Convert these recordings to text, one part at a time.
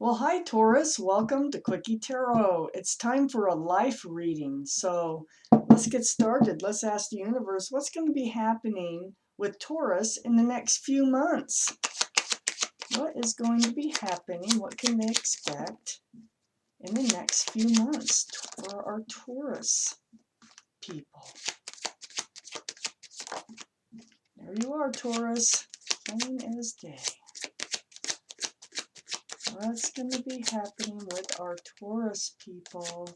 Well, hi Taurus, welcome to Quickie Tarot. It's time for a life reading. So let's get started. Let's ask the universe what's going to be happening with Taurus in the next few months. What is going to be happening? What can they expect in the next few months for our Taurus people? There you are, Taurus, plain as day. What's going to be happening with our Taurus people?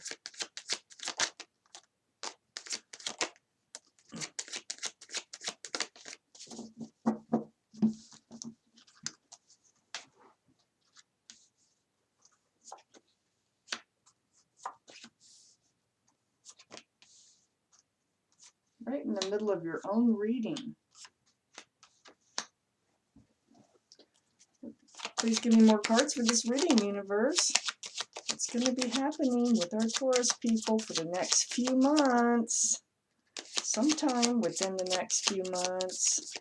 Right in the middle of your own reading. Please give me more cards for this reading, universe. What's going to be happening with our Taurus people for the next few months? Sometime within the next few months.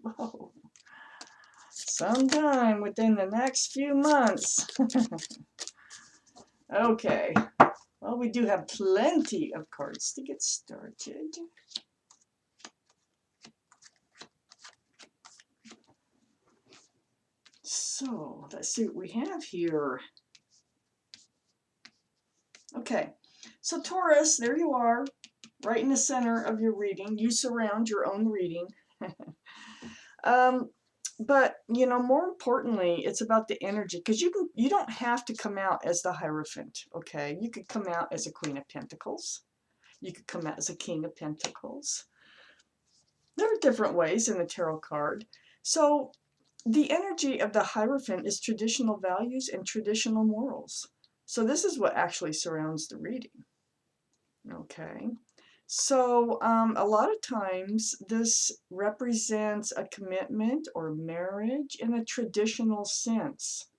Whoa. Sometime within the next few months. Okay. Well, we do have plenty of cards to get started. So, let's see what we have here. Okay, so Taurus, there you are, right in the center of your reading. You surround your own reading. But, you know, more importantly, it's about the energy, because you don't have to come out as the Hierophant, okay? You could come out as a Queen of Pentacles. You could come out as a King of Pentacles. There are different ways in the tarot card. So the energy of the Hierophant is traditional values and traditional morals. So this is what actually surrounds the reading, okay? So a lot of times this represents a commitment or marriage in a traditional sense.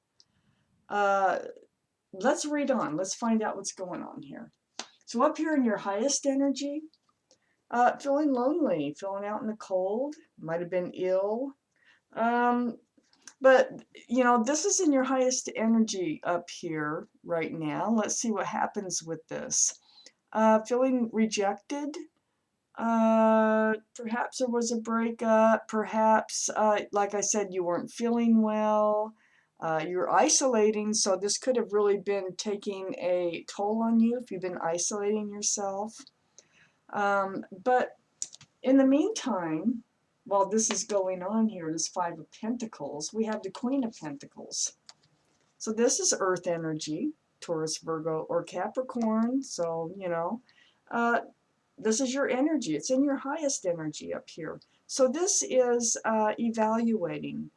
Let's read on. Let's find out what's going on here. So up here in your highest energy, feeling lonely, feeling out in the cold, might have been ill. But, you know, this is in your highest energy up here right now. Let's see what happens with this. Feeling rejected. Perhaps there was a breakup. Perhaps, like I said, you weren't feeling well. You're isolating, so this could have really been taking a toll on you if you've been isolating yourself. But in the meantime, while this is going on here, this Five of Pentacles, we have the Queen of Pentacles. So this is earth energy, Taurus, Virgo, or Capricorn. So, you know, this is your energy. It's in your highest energy up here. So this is evaluating,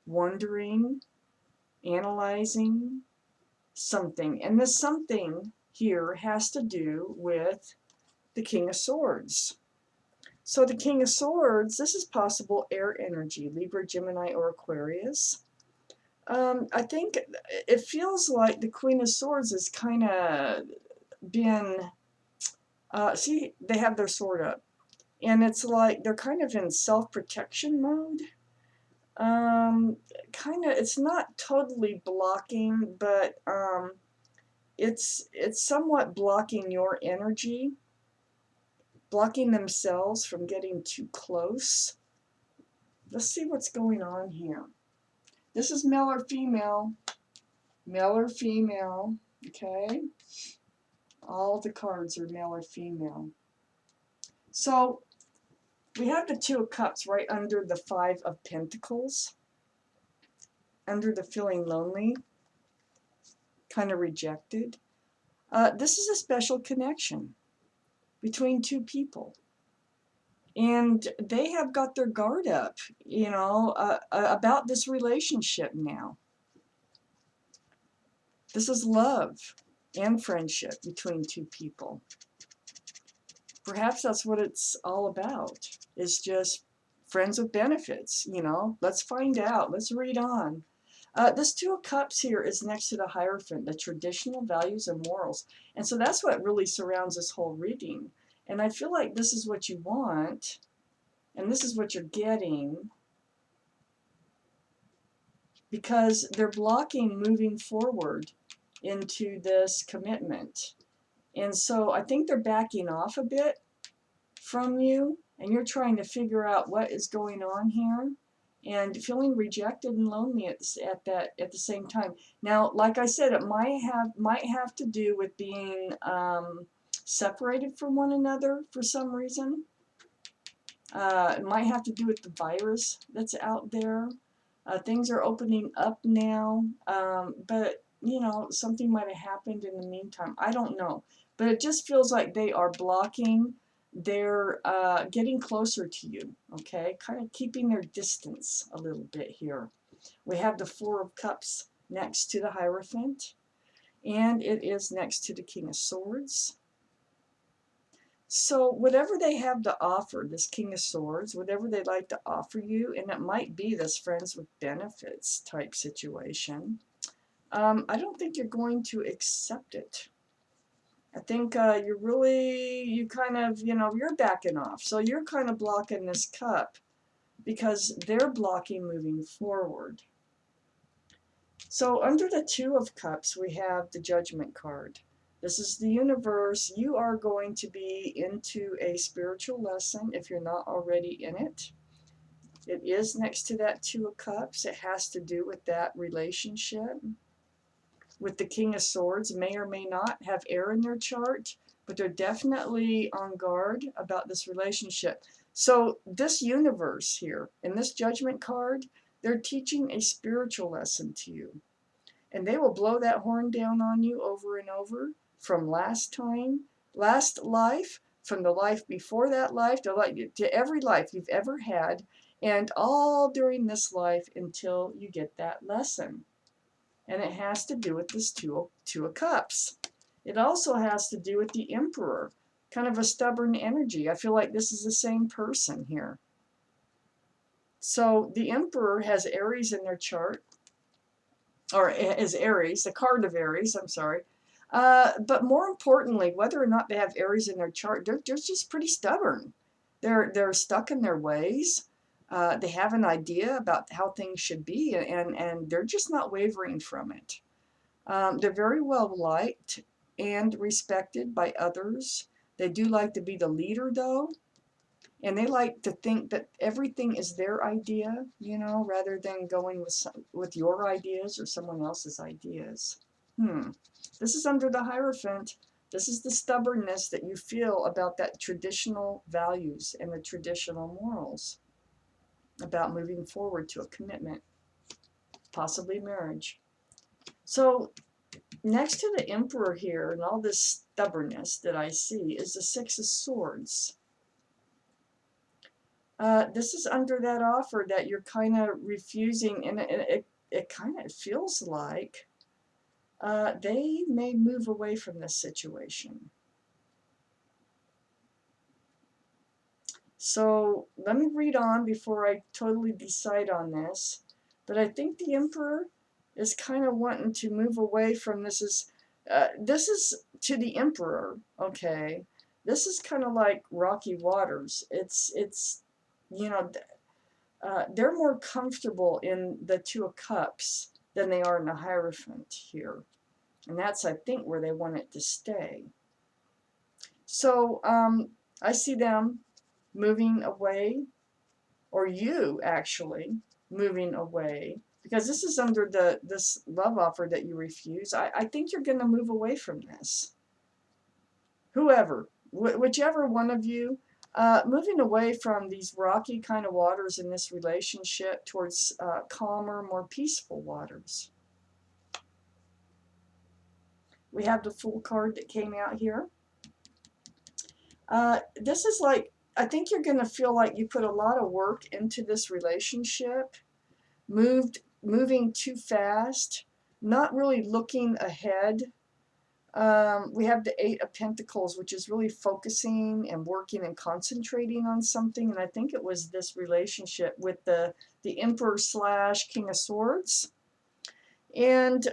wondering, analyzing something. And this something here has to do with the King of Swords. So the King of Swords, this is possible air energy, Libra, Gemini, or Aquarius. I think it feels like the Queen of Swords has kind of been, see, they have their sword up. And it's like they're kind of in self-protection mode. Kind of, it's not totally blocking, but it's somewhat blocking your energy, blocking themselves from getting too close. Let's see what's going on here. This is male or female. Male or female, okay? All the cards are male or female. So we have the Two of Cups right under the Five of Pentacles, under the feeling lonely, kind of rejected. This is a special connection between two people. And they have got their guard up, you know, about this relationship now. This is love and friendship between two people. Perhaps that's what it's all about. It's just friends with benefits, you know. Let's find out. Let's read on. This Two of Cups here is next to the Hierophant, the traditional values and morals. And so that's what really surrounds this whole reading. And I feel like this is what you want, and this is what you're getting, because they're blocking moving forward into this commitment. And so I think they're backing off a bit from you, and you're trying to figure out what is going on here, and feeling rejected and lonely at the same time. Now, like I said, it might have to do with being separated from one another for some reason. It might have to do with the virus that's out there. Things are opening up now, but you know, something might have happened in the meantime. I don't know, but it just feels like they are blocking. They're getting closer to you, okay? Kind of keeping their distance a little bit here. We have the Four of Cups next to the Hierophant, and it is next to the King of Swords. So whatever they have to offer, this King of Swords, whatever they'd like to offer you, and it might be this friends with benefits type situation, I don't think you're going to accept it. I think you kind of, you're backing off. So you're kind of blocking this cup because they're blocking moving forward. So under the Two of Cups, we have the Judgment card. This is the universe. You are going to be into a spiritual lesson if you're not already in it. It is next to that Two of Cups. It has to do with that relationship. With the King of Swords, may or may not have air in their chart, but they're definitely on guard about this relationship. So this universe here, in this Judgment card, they're teaching a spiritual lesson to you. And they will blow that horn down on you over and over, from last life, from the life before that life, to every life you've ever had, and all during this life until you get that lesson. And it has to do with this Two of Cups. It also has to do with the Emperor, kind of a stubborn energy. I feel like this is the same person here. So the Emperor has Aries in their chart, or is Aries, the card of Aries, I'm sorry. But more importantly, whether or not they have Aries in their chart, they're just pretty stubborn. They're stuck in their ways. They have an idea about how things should be, and they're just not wavering from it. They're very well liked and respected by others. They do like to be the leader, though. And they like to think that everything is their idea, rather than going with your ideas or someone else's ideas. This is under the Hierophant. This is the stubbornness that you feel about that traditional values and the traditional morals about moving forward to a commitment, possibly marriage. So next to the Emperor here and all this stubbornness that I see is the Six of Swords. This is under that offer that you're kind of refusing, and it kind of feels like they may move away from this situation. So let me read on before I totally decide on this. But I think the Emperor is kind of wanting to move away from this. This is to the Emperor, okay? This is kind of like rocky waters. It's they're more comfortable in the Two of Cups than they are in the Hierophant here. And that's, I think, where they want it to stay. So I see them moving away, or you actually moving away, because this is under this love offer that you refuse. I think you're going to move away from this. Whoever, whichever one of you, moving away from these rocky kind of waters in this relationship towards calmer, more peaceful waters. We have the Fool card that came out here. This is like, I think you're going to feel like you put a lot of work into this relationship, moving too fast, not really looking ahead. We have the Eight of Pentacles, which is really focusing and working and concentrating on something. And I think it was this relationship with the Emperor / King of Swords. And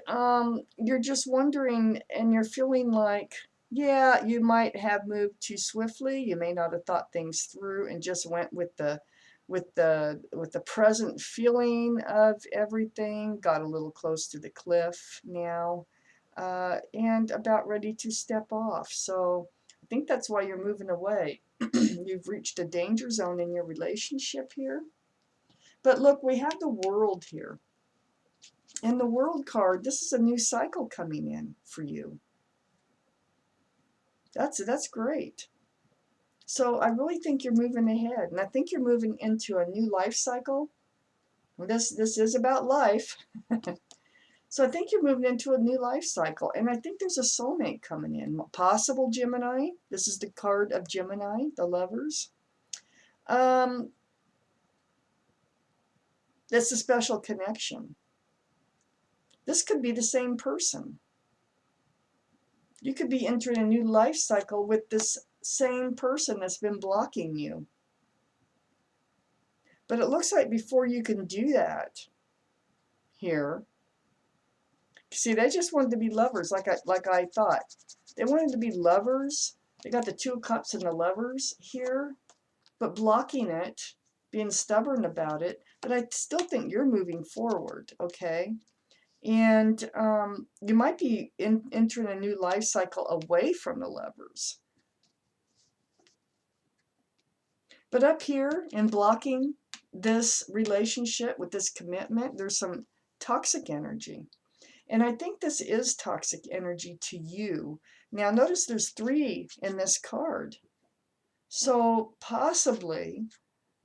you're just wondering, and you're feeling like Yeah, you might have moved too swiftly. You may not have thought things through and just went with the present feeling of everything. Got a little close to the cliff now, and about ready to step off. So I think that's why you're moving away. You've reached a danger zone in your relationship here. But look, we have the World here. And the World card, this is a new cycle coming in for you. That's great. So I really think you're moving ahead, and I think you're moving into a new life cycle. This is about life. So I think you're moving into a new life cycle, and I think there's a soulmate coming in. Possible Gemini. This is the card of Gemini, the lovers. That's a special connection. This could be the same person. You could be entering a new life cycle with this same person that's been blocking you. But it looks like before you can do that here, see, they just wanted to be lovers, like I thought. They wanted to be lovers. They got the Two of Cups and the Lovers here, but blocking it, being stubborn about it. But I still think you're moving forward, okay? And you might be entering a new life cycle away from the lovers. But up here in blocking this relationship with this commitment, there's some toxic energy. And I think this is toxic energy to you. Now, notice there's 3 in this card. So possibly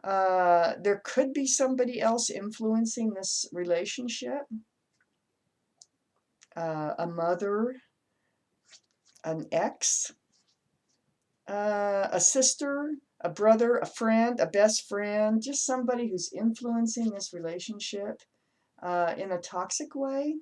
there could be somebody else influencing this relationship. A mother, an ex, a sister, a brother, a friend, a best friend, just somebody who's influencing this relationship in a toxic way.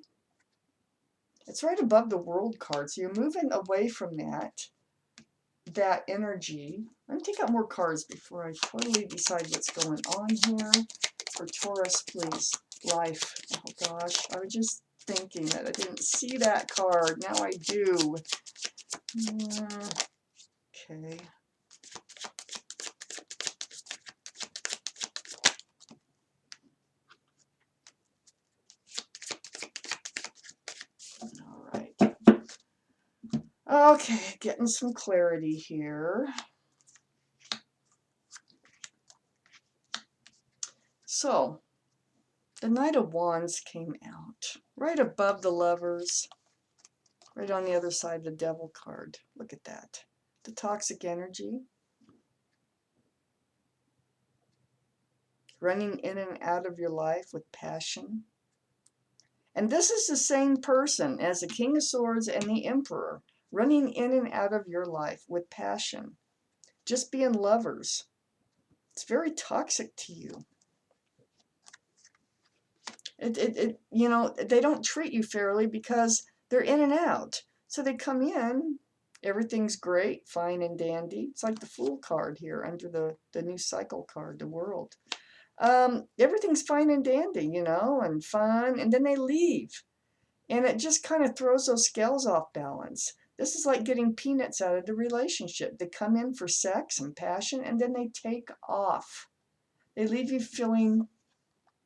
It's right above the World card, so you're moving away from that energy. Let me take out more cards before I totally decide what's going on here. For Taurus, please. Life. Oh gosh, I was just thinking that I didn't see that card. Now I do. Okay. All right. Okay, getting some clarity here. So, the Knight of Wands came out right above the Lovers, right on the other side of the Devil card. Look at that. The toxic energy. Running in and out of your life with passion. And this is the same person as the King of Swords and the Emperor, running in and out of your life with passion. Just being lovers. It's very toxic to you. You know, they don't treat you fairly because they're in and out. So they come in, everything's great, fine and dandy. It's like the Fool card here under the new cycle card, the World. Everything's fine and dandy, you know, and fun, and then they leave. And it just kind of throws those scales off balance. This is like getting peanuts out of the relationship. They come in for sex and passion, and then they take off. They leave you feeling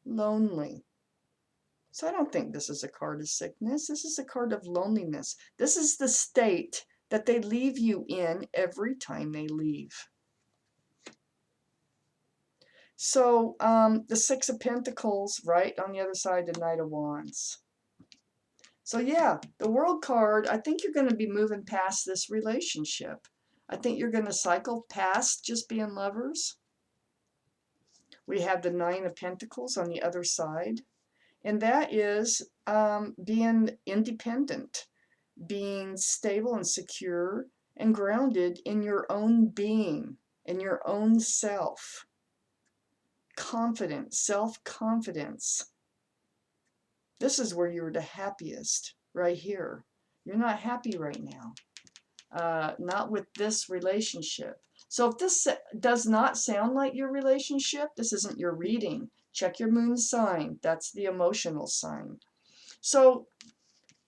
lonely. So I don't think this is a card of sickness. This is a card of loneliness. This is the state that they leave you in every time they leave. So the Six of Pentacles, right on the other side, the Knight of Wands. So yeah, the World card, I think you're going to be moving past this relationship. I think you're going to cycle past just being lovers. We have the Nine of Pentacles on the other side. And that is being independent, being stable and secure and grounded in your own being, in your own self. Confidence, self-confidence. This is where you're the happiest, right here. You're not happy right now. Not with this relationship. So if this does not sound like your relationship, this isn't your reading. Check your moon sign. That's the emotional sign. So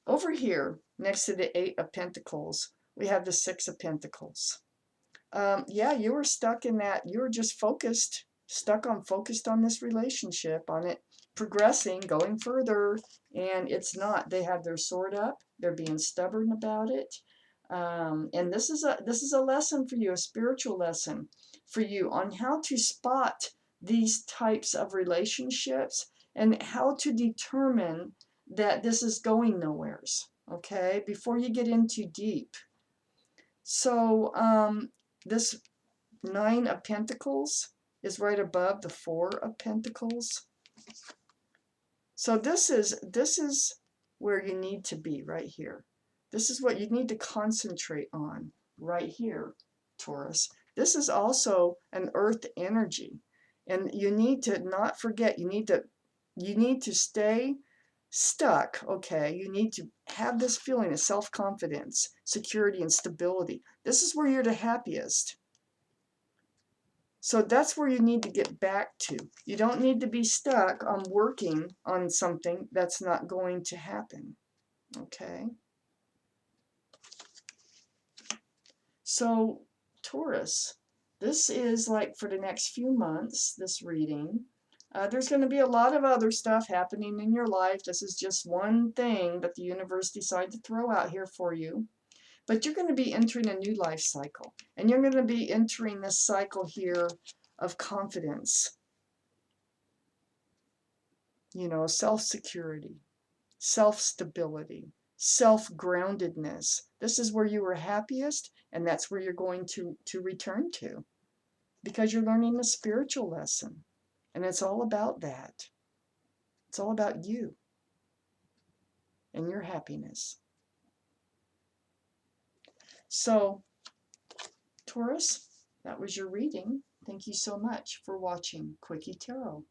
over here, next to the Eight of Pentacles, we have the Six of Pentacles. Yeah, you were stuck in that. You were just focused, focused on this relationship, on it progressing, going further, and it's not. They have their sword up. They're being stubborn about it. And this is a lesson for you, a spiritual lesson for you on how to spot these types of relationships and how to determine that this is going nowheres, okay, before you get in too deep. So this Nine of Pentacles is right above the Four of Pentacles. So this is where you need to be, right here. This is what you need to concentrate on right here, Taurus. This is also an earth energy. And you need to not forget, you need to stay stuck, okay? You need to have this feeling of self-confidence, security, and stability. This is where you're the happiest. So that's where you need to get back to. You don't need to be stuck on working on something that's not going to happen, okay? So, Taurus, this is like for the next few months, this reading. There's going to be a lot of other stuff happening in your life. This is just one thing that the universe decided to throw out here for you. But you're going to be entering a new life cycle. And you're going to be entering this cycle here of confidence. You know, self-security, self-stability, self-groundedness. This is where you were happiest, and that's where you're going to return to. Because you're learning a spiritual lesson. And it's all about that. It's all about you and your happiness. So, Taurus, that was your reading. Thank you so much for watching Quickie Tarot.